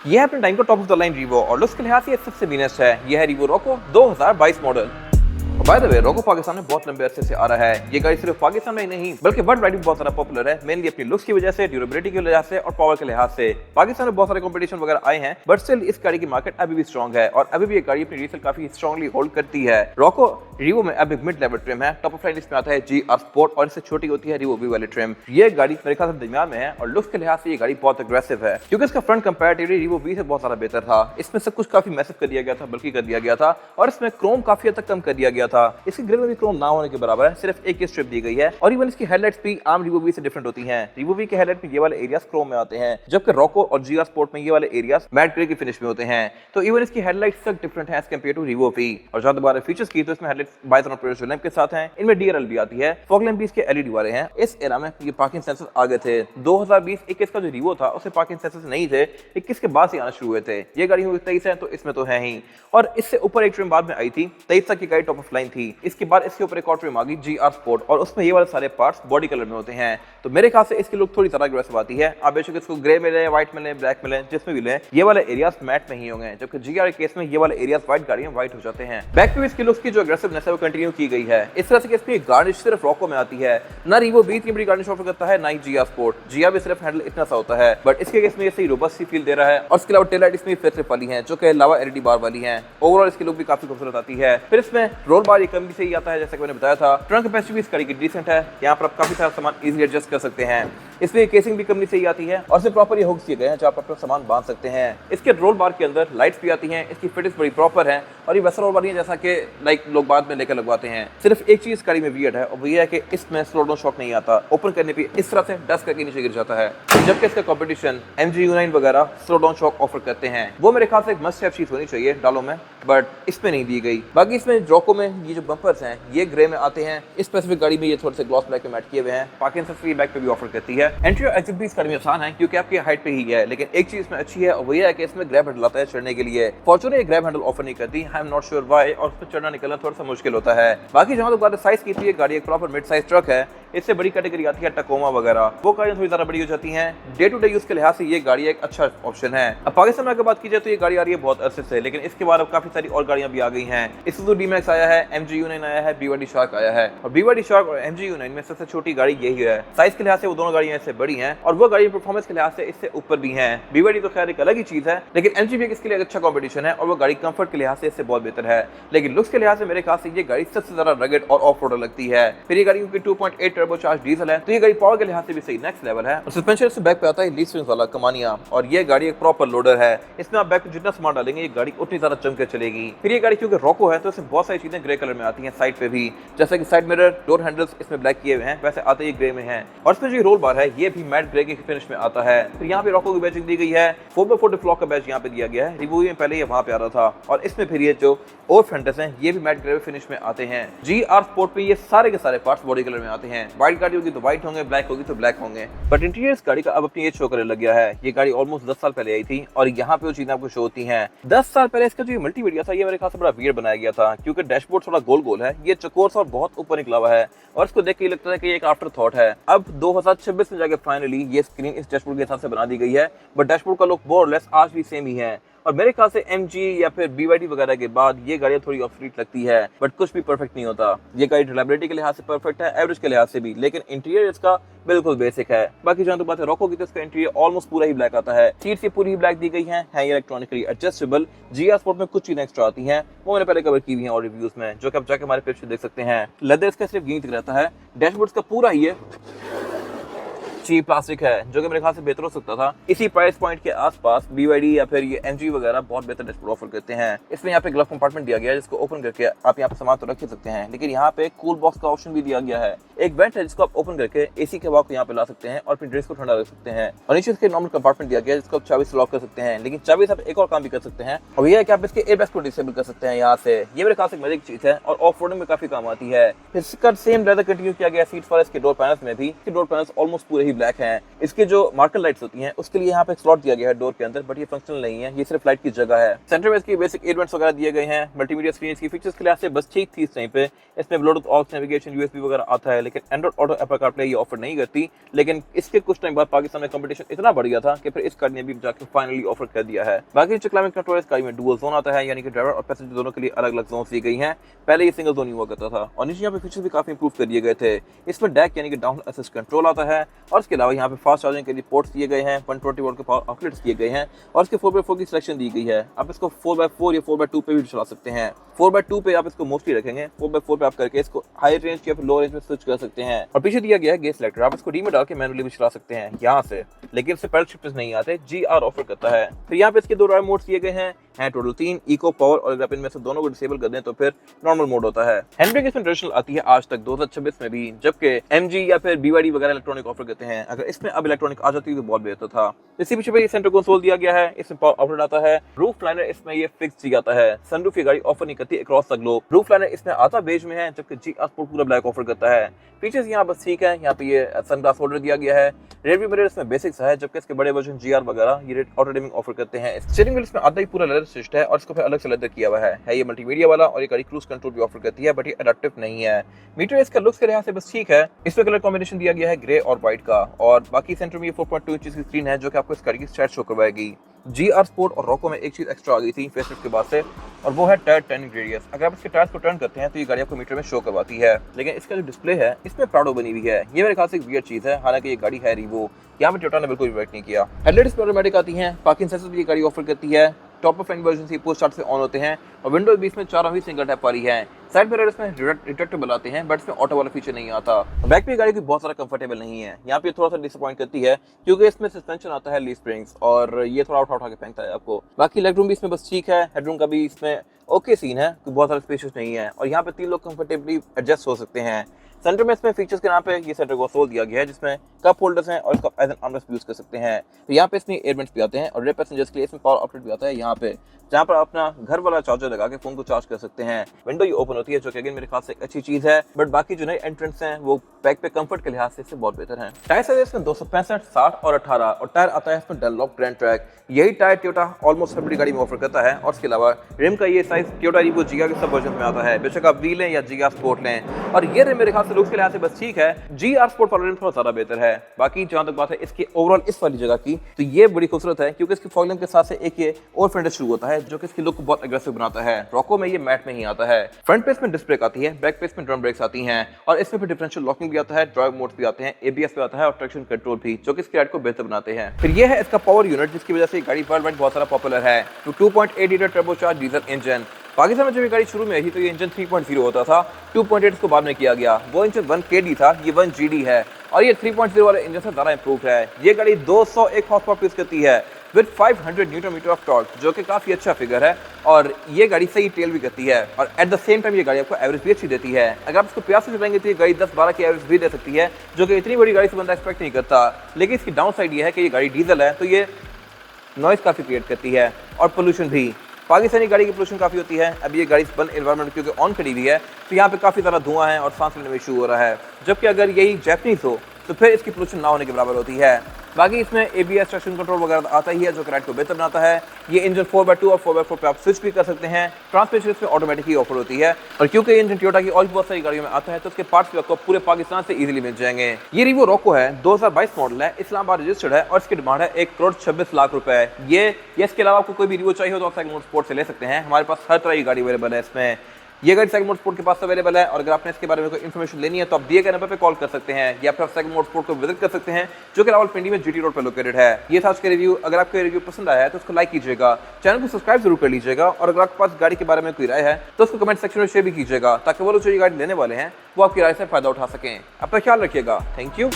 यह अपने टाइम का top of the line Revo और लुक्स के लिहाज से सबसे वीनेस्ट है। यह है रीवो रोको 2022 मॉडल। बाय द वे, रोको पाकिस्तान में बहुत लंबे अरसे से आ रहा है। ये गाड़ी सिर्फ पाकिस्तान में ही नहीं बल्कि वर्ल्ड वाइड भी बहुत ज्यादा पॉपुलर है, मेनली अपनी लुक्स की वजह से, ड्यूरेबिलिटी की वजह से और पावर के लिहाज से। पाकिस्तान में बहुत सारे कंपटीशन वगैरह आए हैं बट स्टिल इस गाड़ी की मार्केट अभी भी स्ट्रॉन्ग है और अभी भी ये गाड़ी अपनी रीसेल काफी स्ट्रॉन्गली होल्ड करती है। रोको रीवो में अब एक मिड लेवल ट्रिम है, टॉप ऑफ लाइन इसमें आता है GR स्पोर्ट और इससे छोटी होती है रीवो वी वाली ट्रिम। ये गाड़ी मेरे ख्याल से दरमियान में है और लुक्स के लिहाज से ये गाड़ी बहुत अग्रेसिव है क्योंकि इसका फ्रंट कंपैरेटिवली रीवो वी से बहुत ज्यादा बेहतर था। इसमें सब कुछ काफी मैसिव कर दिया गया था, बल्कि कर दिया गया था और इसमें क्रोम काफी हद तक कम कर दिया गया था। इसकी ग्रिल में भी क्रोम ना होने के बराबर है, सिर्फ एक ही स्ट्रिप दी गई है और इवन इसकी हेडलाइट्स भी आम रीवो वी से डिफरेंट होती हैं। रीवो वी के हेडलाइट में ये वाले एरियाज क्रोम में आते हैं जबकि रोको और GR स्पोर्ट में ये वाले एरियाज मैट ग्रे की फिनिश में होते हैं। तो इवन इसकी हेडलाइट्स तक डिफरेंट है as compare to Revo V. और जहां बात फीचर्स की तो इसमें हेडलाइट्स बाइथन और लैंप के साथ हैं, इनमें DRL भी आती है, फॉग लैंप भी इसके LED वाले हैं। इस एरा में ये पार्किंग सेंसर आ गए थे। 2020-21 का जो रीवो था उससे पार्किंग सेंसर्स नहीं थे, 21 के बाद से आना शुरू हुए थे। ये गाड़ी 23 है तो इसमें तो है ही। और इससे ऊपर एक ट्रिम बाद में आई थी, 23 तक की गाड़ी टॉप ऑफ लाइन थी। इसके बाद इसके ऊपर एक और ट्रिम आ गई GR स्पोर्ट और उसमें ये वाले सारे पार्ट्स बॉडी कलर में होते हैं। तो मेरे ख्याल से इसकी लुक थोड़ी ज्यादा अग्रेसिव आती है। आप बेशक इसको ग्रे में लें, व्हाइट में लें, ब्लैक में लें, जिसमें भी लें, ये वाले एरियाज मैट में ही होंगे, जबकि GR केस में ये वाले एरियाज व्हाइट गाड़ियां व्हाइट हो जाते हैं। बैक पे इसकी लुक्स की जो अग्रेसिवनेस है वो कंटिन्यू की गई है। इस तरह से इसमें गार्निश सिर्फ रोको में आती है, ना रीवो वी इतनी बड़ी गार्निश ऑफर करता है, ना ही GR स्पोर्ट। GR भी सिर्फ हैंडल इतना सा होता है बट इसके केस में ये सही रोबस्ट सी फील दे रहा है। और इसके अलावा टेल लाइट इसमें फेस लिफ्ट वाली हैं जो कि लावा LED बार वाली हैं। ओवरऑल इसकी लुक भी काफी खूबसूरत आती है। फिर इसमें रोल बार कम भी सही आता है जैसा कि मैंने बताया था। ट्रंक कैपेसिटी भी इस गाड़ी की डिसेंट है, यहाँ पर आप काफी सारा सामान इजीली एडजस्ट कर सकते हैं। इसमें केसिंग भी कम सही आती है और इसमें प्रॉपर ये हुक्स दिए गए हैं जहाँ पर आप सामान बांध सकते हैं। इसके रोल बार के अंदर लाइट्स भी आती हैं, इसकी फिटिंग्स बड़ी प्रॉपर है और ये वैसा रोल बार नहीं है जैसा कि लाइक लोग बाद में लेकर लगवाते हैं। सिर्फ एक चीज गाड़ी में वियर्ड है और वो ये है कि इसमें स्लो डाउन शॉक नहीं आता, ओपन करने पे इस तरह से डस्ट करके नीचे गिर जाता है, जबकि इसका कंपटीशन MG U9 वगैरह स्लो डाउन शॉक ऑफर करते हैं। वो मेरे ख्याल से एक मस्ट हैव चीज होनी चाहिए डालो में, बट इसमें नहीं दी गई। बाकी इसमें रोको में ये जो बम्पर्स हैं ये ग्रे में आते हैं, इस स्पेसिफिक गाड़ी में ये थोड़े से ग्लॉस ब्लैक में मैट किए हुए हैं। पार्किंग सेंसर बैक पे भी ऑफर करती है। एंट्री और एग्जिट भी इस गाड़ी में आसान है क्योंकि आपकी हाइट पे ही है, लेकिन एक चीज इसमें अच्छी है और वो ये है कि इसमें ग्रैब हैंडल आता है चढ़ने के लिए। फॉर्च्यूनर ये ग्रैब हैंडल ऑफर नहीं करती, I am not sure why, और उस पर चढ़ना निकलना थोड़ा सा मुश्किल होता है। बाकी जहां तक बात साइज की थी, गाड़ी एक प्रॉपर मिड साइज ट्रक है। इससे बड़ी कैटेगरी आती है टकोमा वगैरह, वो गाड़ियां थोड़ी ज्यादा बड़ी हो जाती हैं। डे टू डे यूज के लिहाज से ये गाड़ी एक अच्छा ऑप्शन है। अब पाकिस्तान में अगर बात की जाए तो ये गाड़ी आ रही है बहुत अरसे से, लेकिन इसके बाद अब काफी सारी और गाड़ियां भी आ गई हैं। इससे D-Max आया है, MG U9 आया है, BYD शार्क आया है और BYD शार्क और MG U9 में सबसे छोटी गाड़ी यही है। साइज के लिहाज से वो दोनों गाड़ियां इससे बड़ी हैं और वो गाड़ी परफॉर्मेंस के लिहाज से इससे ऊपर भी हैं। BYD तो खैर एक अलग ही चीज है, लेकिन MG भी इसके लिए अच्छा कॉम्पिटिशन है और वो गाड़ी कंफर्ट के लिहाज से इससे बहुत बेहतर है। लेकिन लुक्स के लिहाज से मेरे ख्याल से ये गाड़ी सबसे ज्यादा रगड और ऑफ रोड लगती है। फिर ये गाड़ी क्योंकि 2.8 टर्बोचार्ज डीजल है तो ये गाड़ी पावर के लिहाज से भी सही नेक्स्ट लेवल है। और सस्पेंशन से बैक पे आता है लीड स्विंग्स वाला कमानिया और ये गाड़ी एक प्रॉपर लोडर है। इसमें आप बैक पे जितना सामान डालेंगे ये गाड़ी उतनी ज्यादा चमक के चलेगी। फिर ये गाड़ी क्योंकि रोको है तो इसमें बहुत सारी चीजें ग्रे कलर में आती हैं साइड पे भी, जैसे कि साइड मिरर, डोर हैंडल्स इसमें ब्लैक किए हुए हैं, वैसे आते ही ग्रे में हैं। और इसमें जो रोल बार है ये भी मैट ग्रे की फिनिश में आता है। फिर यहाँ पे रोको की बैचिंग दी गई है, 4x4 फ्लॉक का बैच यहाँ पे दिया गया है। रिव्यू में पहले ये वहां पे आ रहा था और इसमें फिर ये जो और फेंडर्स हैं ये भी मैट ग्रे फिनिश में आते हैं। GR स्पोर्ट पे ये सारे के सारे पार्ट्स बॉडी कलर में आते हैं। व्हाइट गाड़ी होगी तो व्हाइट होंगे, ब्लैक होगी तो ब्लैक होंगे। बट इंटीरियर इस गाड़ी का अब अपनी एज शो करने लग गया है। ये गाड़ी ऑलमोस्ट 10 साल पहले आई थी और यहाँ पे वो चीजें आपको शो होती हैं। 10 साल पहले इसका जो मल्टीमीडिया था ये मेरे ख्याल से बड़ा वियर्ड बनाया गया था क्योंकि डैशबोर्ड थोड़ा गोल गोल है, ये चकोर सा और बहुत ऊपर निकला हुआ है और इसको देख के लगता है कि ये एक आफ्टर थॉट है। अब 2026 में जाके फाइनली ये स्क्रीन इस डैशबोर्ड के हिसाब से बना दी गई है, बट डैशबोर्ड का लुक मोर और लेस आज भी सेम ही है। और मेरे ख्याल से MG या फिर BYD वगैरह के बाद ये गाड़ियां थोड़ी ऑब्सोलीट लगती है, बट कुछ भी परफेक्ट नहीं होता। ये गाड़ी रिलायबिलिटी के लिहाज से परफेक्ट है, एवरेज के लिहाज से भी, लेकिन इंटीरियर इसका बिल्कुल बेसिक है। बाकी जहां तक बात है रोको की तो इसका इंटीरियर ऑलमोस्ट पूरा ही ब्लैक आता है। सीट से पूरी ही ब्लैक दी गई है ये इलेक्ट्रॉनिकली एडजस्टेबल। GR स्पोर्ट में कुछ चीजें एक्स्ट्रा आती हैं, वो मैंने पहले कवर की हुई हैं और रिव्यूज में, जो कि आप जाके हमारे पेज पे देख सकते हैं। लेदर इसका सिर्फ यहीं तक रहता है, डैशबोर्ड का पूरा ही है चीप प्लास्टिक है, जो कि मेरे ख्याल से बेहतर हो सकता था। इसी प्राइस पॉइंट के आसपास BYD या फिर ये MG वगैरह बहुत बेहतर डैशबोर्ड ऑफर करते हैं। इसमें यहाँ पे ग्लव कंपार्टमेंट दिया गया है जिसको ओपन करके आप यहाँ पे सामान तो रख सकते हैं, लेकिन यहाँ पे कूल बॉक्स का ऑप्शन भी दिया गया है। एक वेंट है जिसको आप ओपन करके AC के हवा को यहाँ पे ला सकते हैं और अपनी ड्रेस को ठंडा रख सकते हैं। और नीचे इसके नॉर्मल कंपार्टमेंट दिया गया है जिसको आप चाबी से लॉक कर सकते हैं, लेकिन चाबी से आप एक और काम भी कर सकते हैं और यह है कि आप इसके एयरबैग्स को डिसेबल कर सकते हैं यहाँ से। ये मेरे ख्याल से मजे की चीज है और ऑफ रोडिंग में काफी काम आती है। इसका सेम लेदर कंटिन्यू किया गया सीट्स पर, इसके डोर पैनल्स में भी। इसके डोर पैनल्स ऑलमोस्ट पूरे ही ब्लैक है। इसके जो मार्कर लाइट्स होती हैं उसके लिए यहाँ पे स्लॉट दिया गया है डोर के अंदर, बट ये फंक्शनल नहीं है, ये सिर्फ लाइट की जगह है। सेंटर में इसकी बेसिक एडवांस वगैरह दिए गए हैं। मल्टीमीडिया स्क्रीन इसकी फीचर्स के लिहाज से बस ठीक थी इस टाइम पे। इसमें ब्लूटूथ, ऑक्स, नेविगेशन, यूएसबी वगैरह आता है, लेकिन एंड्रॉइड ऑटो, एप्पल कारप्ले ये ऑफर नहीं करती। लेकिन इसके कुछ टाइम बाद पाकिस्तान में कंपटीशन इतना बढ़ गया था कि फिर इस कार ने भी जाकर फाइनली ऑफर कर दिया है। बाकी जो क्लाइमेट कंट्रोल इस कार में डुअल जोन आता है, यानी कि ड्राइवर और पैसेंजर दोनों के लिए अलग अलग जोन दी गई हैं। पहले ये सिंगल जोन ही हुआ करता था। और नीचे यहाँ पे फीचर्स भी काफी इंप्रूव कर दिए गए थे। इसमें डैक यानी कि डाउन असिस्ट कंट्रोल आता है, और इसके अलावा यहाँ पे फास्ट चार्जिंग के लिए पोर्ट्स दिए गए हैं, 120 वोल्ट के पावर आउटलेट्स दिए गए हैं, और इसके 4x4 की सिलेक्शन दी गई है। आप इसको 4x4 या 4x2 पे भी चला सकते हैं। 4x2 पे आप इसको मोस्टली रखेंगे, 4x4 पे आप करके इसको हाई रेंज या फिर लो रेंज में स्विच कर सकते हैं। और पीछे दिया गया है गेयर सिलेक्टर, आप इसको डी में डाल के मैनुअली भी चला सकते हैं यहाँ से, लेकिन इससे पैडल शिफ्टर्स नहीं आते। GR ऑफर करता है। फिर यहाँ पे इसके 2 ड्राइव मोड्स दिए गए हैं टोटल 3, इको, पावर, और अगर आप इनमें से दोनों को डिसेबल कर दें तो फिर नॉर्मल मोड होता है। हैंडब्रेक इसमें ट्रेडिशनल आती है आज तक 2026 में भी, जबकि MG या फिर BYD वगैरह इलेक्ट्रॉनिक ऑफर करते हैं। अगर इसमें अब इलेक्ट्रॉनिक आ जाती तो बहुत बेहतर था। इसी पीछे पे ये सेंटर कंसोल दिया गया है, इसमें पावर आउटलेट आता है। रूफ लाइनर इसमें ये फिक्स दिया जाता है। सनरूफ ये गाड़ी ऑफर नहीं करती across the globe. Roof liner इसमें आता बेज में है, जबकि GR स्पोर्ट पूरा ब्लैक ऑफर करता है। फीचर्स यहाँ बस ठीक है, यहाँ पे ये सनग्लास होल्डर दिया गया है। रेयर व्यू मिरर इसमें बेसिक्स है, जबकि इसके बड़े वर्जन GR वगैरह ये ऑटो डिमिंग ऑफर करते हैं। स्टीयरिंग व्हील इसमें आधा ही पूरा लेदर स्टिच्ड है, और इसको फिर अलग से लेदर किया हुआ है। ये मल्टीमीडिया वाला, और ये गाड़ी क्रूज कंट्रोल भी ऑफर करती है, बट ये एडेप्टिव नहीं है। मीटर इसका लुक्स के लिहाज से बस ठीक है। इसमें कलर कॉम्बिनेशन दिया गया है ग्रे और व्हाइट का, और बाकी सेंटर में ये 4.2 इंच की स्क्रीन है, जो कि आपको इस गाड़ी की स्टैट्स शो करवाएगी। GR स्पोर्ट और रॉको में एक चीज एक्स्ट्रा आ गई थी फेसलिफ्ट के बाद से, और वो है टायर टर्निंग रेडियस। अगर आप इसके टायर्स को टर्न करते हैं तो ये गाड़ी आपको मीटर में शो करवाती है, लेकिन इसका जो डिस्प्ले है इसमें प्राडो बनी हुई है। ये मेरे ख्याल से एक वियर्ड चीज है, हालांकि ये गाड़ी है रिवो। यहाँ पे टोयोटा ने बिल्कुल रिवर्ट नहीं किया। हेडलाइट्स पे ऑटोमेटिक आती हैं, पार्किंग सेंसर्स भी ये गाड़ी ऑफर करती है। टॉप ऑफ एंड वर्जन से पोस्ट स्टार्ट से ऑन होते हैं, और विंडोज भी इसमें 4 ही सिंगल टैप वाली है। साइड मिरर इसमें रिट्रैक्टेबल आते हैं, बट इसमें ऑटो वाला फीचर नहीं आता। बैक पे गाड़ी की बहुत सारा कंफर्टेबल नहीं है, यहाँ पे थोड़ा सा डिसअपॉइंट करती है, क्योंकि इसमें सस्पेंशन आता है लीफ स्प्रिंग्स, और ये थोड़ा उठा के फेंकता है आपको। बाकी लेग रूम भी इसमें बस ठीक है, हेडरूम का भी इसमें ओके सीन है, बहुत सारा स्पेशियस नहीं है, और यहाँ पे 3 लोग कंफर्टेबली एडजस्ट हो सकते हैं। सेंटर में इसमें फीचर्स के नाम पे ये सेंटर कंसोल दिया गया है, जिसमें कप होल्डर्स हैं, और इसको एज एन आर्मरेस्ट यूज कर सकते हैं। तो यहाँ पे इसमें एयरवेंट्स भी आते हैं, और रेयर पैसेंजर्स के लिए इसमें पावर आउटलेट भी आता है यहाँ पे, जहाँ पर अपना घर वाला चार्जर लगा के फोन को चार्ज कर सकते हैं। विंडो ये ओपन होती है, जो कि अगेन मेरे ख्याल से एक अच्छी चीज है, बट बाकी जो नए एंट्रेंट्स हैं वो बैक पे कंफर्ट के लिहाज से इससे बहुत बेहतर है। टायर साइज इसमें 265, 60 और 18, और टायर आता है इसमें डनलॉप ग्रैंड ट्रैक। यही टायर टोयोटा ऑलमोस्ट हर बड़ी गाड़ी में ऑफर करता है, और इसके अलावा रिम का ये साइज टोयोटा रिवो GR के सब वर्जन में आता है, बेशक आप वी लें या GR स्पोर्ट लें। और ये रिम मेरे ख्याल से लुक्स के लिहाज से बस ठीक है, GR स्पोर्ट वाला रिम थोड़ा ज्यादा बेहतर है। बाकी जहां तक बात है इसकी ओवरऑल इस वाली जगह की, तो ये बड़ी खूबसूरत है, क्योंकि इसकी फॉग लैम्प के साथ से एक ये और फेंडर शुरू होता है, जो कि इसकी लुक को बहुत एग्रेसिव बनाता है। रॉको में ये मैट में ही आता है। फ्रंट पे इसमें डिस्क ब्रेक आती है, बैक पे इसमें ड्रम ब्रेक्स आती हैं, और इसमें फिर डिफरेंशियल लॉकिंग भी आता है, ड्राइव मोड्स भी आते हैं, ABS भी आता है, और ट्रैक्शन कंट्रोल भी, जो कि इसकी राइड को बेहतर बनाते हैं। फिर ये है इसका पावर यूनिट, जिसकी वजह से गाड़ी वर्ल्ड वाइड बहुत सारा पॉपुलर है। 2.8 litre turbocharge diesel engine. Pakistan में जब ये गाड़ी शुरू में आई थी तो ये इंजन 3.0 होता था, 2.8 इसको बाद में किया गया। वो इंजन 1KD था, ये 1GD है, और ये 3.0 वाले इंजन से ज़्यादा इंप्रूव है। ये गाड़ी 201 हॉर्स पावर प्रोड्यूस करती है with 500 newton metre of torque, जो कि काफ़ी अच्छा फिगर है, और ये गाड़ी सही टेल भी करती है, और एट द सेम टाइम ये गाड़ी आपको एवरेज भी अच्छी देती है। अगर आप इसको प्यास से चलाएंगे तो ये गाड़ी 10-12 की एवरेज भी दे सकती है, जो कि इतनी बड़ी गाड़ी से बंदा एक्सपेक्ट नहीं करता। लेकिन इसकी डाउन साइड ये है कि ये गाड़ी डीजल है, तो ये नॉइस काफ़ी क्रिएट करती है, और पोल्यूशन भी। पाकिस्तानी गाड़ी की पोल्यूशन काफ़ी होती है। अब ये गाड़ी बंद एनवायरनमेंट क्योंकि ऑन खड़ी हुई है, तो यहाँ पे काफ़ी ज़्यादा धुआं है और सांस लेने में इशू हो रहा है, जबकि अगर यही जैपनीज हो तो फिर इसकी पोल्यूशन ना होने के बराबर होती है। बाकी इसमें ABS ट्रैक्शन कंट्रोल वगैरह आता ही है, जो कि राइड को बेहतर बनाता है। ये इंजन 4x2 और 4x4 पे आप स्विच भी कर सकते हैं। ट्रांसमिशन इसमें ऑटोमेटिक ही ऑफर होती है, और क्योंकि ये इंजन टोयोटा की और बहुत सारी गाड़ियों में आता है, तो उसके पार्ट्स भी आपको पूरे पाकिस्तान से इजीली मिल जाएंगे। ये रिवो रॉको है, 2022 मॉडल है, इस्लामाबाद रजिस्टर्ड है, और इसकी डिमांड है 1,26,00,000 रुपए। ये इसके अलावा आपको कोई भी रिवो चाहिए हो तो आप साइकिल मोटरस्पोर्ट से ले सकते हैं। हमारे पास हर तरह की गाड़ी अवेलेबल है इसमें। ये गाड़ी साइकिल मोटरस्पोर्ट के पास अवेलेबल है, और अगर आपने इसके बारे में कोई इन्फॉर्मेशन लेनी है तो आप दिए गए नंबर पे कॉल कर सकते हैं, या फिर आप साइकिल मोटरस्पोर्ट को विजिट कर सकते हैं, जो कि रावलपिंडी में GT रोड पर लोकेटेड है। ये था उसका रिव्यू। अगर आपको रिव्यू पसंद आया है तो उसको लाइक कीजिएगा, चैनल को सब्सक्राइब जरूर कर लीजिएगा, और अगर आपके पास गाड़ी के बारे में कोई राय है तो उसको कमेंट सेक्शन में शेयर भी कीजिएगा, ताकि वो लोग जो ये गाड़ी लेने वाले हैं वो आपकी राय से फायदा उठा सकें। अपना ख्याल रखिएगा। Thank you.